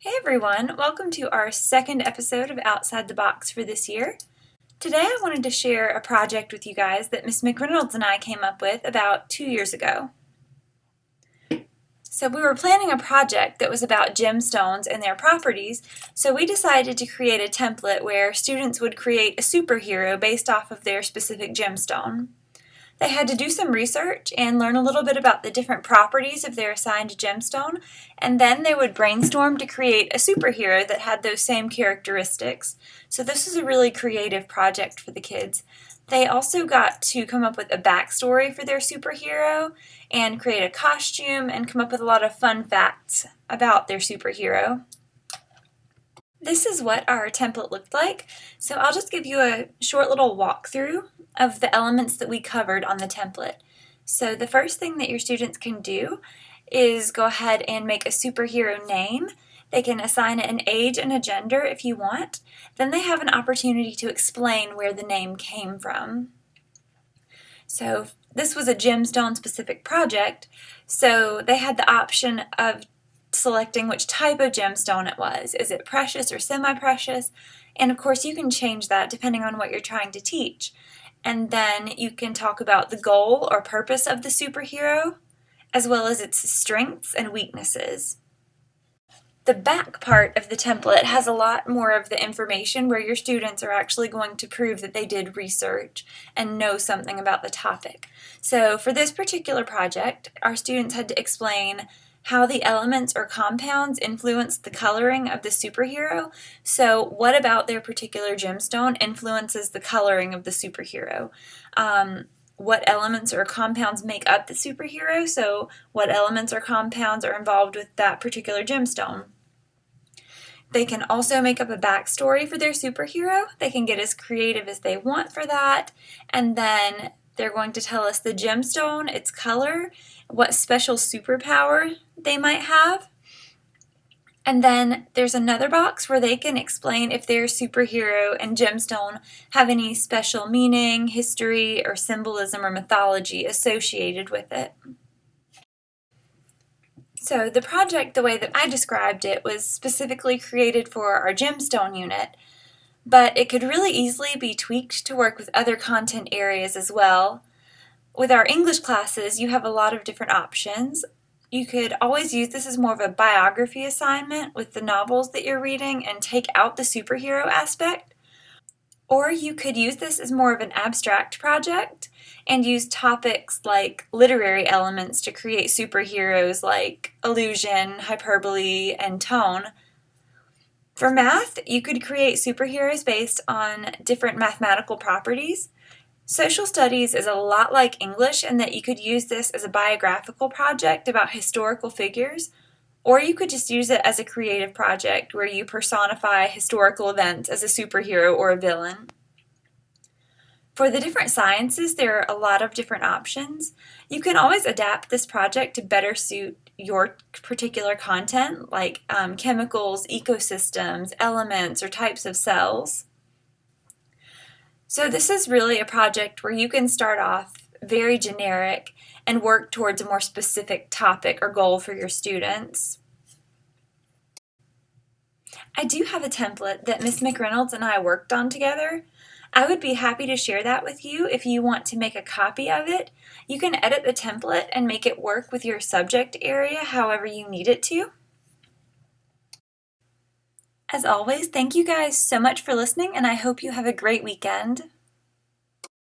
Hey everyone, welcome to our second episode of Outside the Box for this year. Today I wanted to share a project with you guys that Miss McReynolds and I came up with about 2 years ago. So we were planning a project that was about gemstones and their properties, so we decided to create a template where students would create a superhero based off of their specific gemstone. They had to do some research and learn a little bit about the different properties of their assigned gemstone, and then they would brainstorm to create a superhero that had those same characteristics. So this is a really creative project for the kids. They also got to come up with a backstory for their superhero and create a costume and come up with a lot of fun facts about their superhero. This is what our template looked like, so I'll just give you a short little walkthrough of the elements that we covered on the template. So the first thing that your students can do is go ahead and make a superhero name. They can assign it an age and a gender if you want. Then they have an opportunity to explain where the name came from. So this was a gemstone specific project, so they had the option of selecting which type of gemstone it was. Is it precious or semi-precious? And of course you can change that depending on what you're trying to teach. And then you can talk about the goal or purpose of the superhero, as well as its strengths and weaknesses. The back part of the template has a lot more of the information where your students are actually going to prove that they did research and know something about the topic. So for this particular project, our students had to explain how the elements or compounds influence the coloring of the superhero. So what about their particular gemstone influences the coloring of the superhero? What elements or compounds make up the superhero? So what elements or compounds are involved with that particular gemstone? They can also make up a backstory for their superhero. They can get as creative as they want for that. And then they're going to tell us the gemstone, its color, what special superpower they might have. And then there's another box where they can explain if their superhero and gemstone have any special meaning, history, or symbolism or mythology associated with it. So the project, the way that I described it, was specifically created for our gemstone unit, but it could really easily be tweaked to work with other content areas as well. With our English classes, you have a lot of different options. You could always use this as more of a biography assignment with the novels that you're reading and take out the superhero aspect. Or you could use this as more of an abstract project and use topics like literary elements to create superheroes like illusion, hyperbole, and tone. For math, you could create superheroes based on different mathematical properties. Social studies is a lot like English in that you could use this as a biographical project about historical figures, or you could just use it as a creative project where you personify historical events as a superhero or a villain. For the different sciences, there are a lot of different options. You can always adapt this project to better suit your particular content, like chemicals, ecosystems, elements, or types of cells. So this is really a project where you can start off very generic and work towards a more specific topic or goal for your students. I do have a template that Miss McReynolds and I worked on together. I would be happy to share that with you if you want to make a copy of it. You can edit the template and make it work with your subject area however you need it to. As always, thank you guys so much for listening, and I hope you have a great weekend.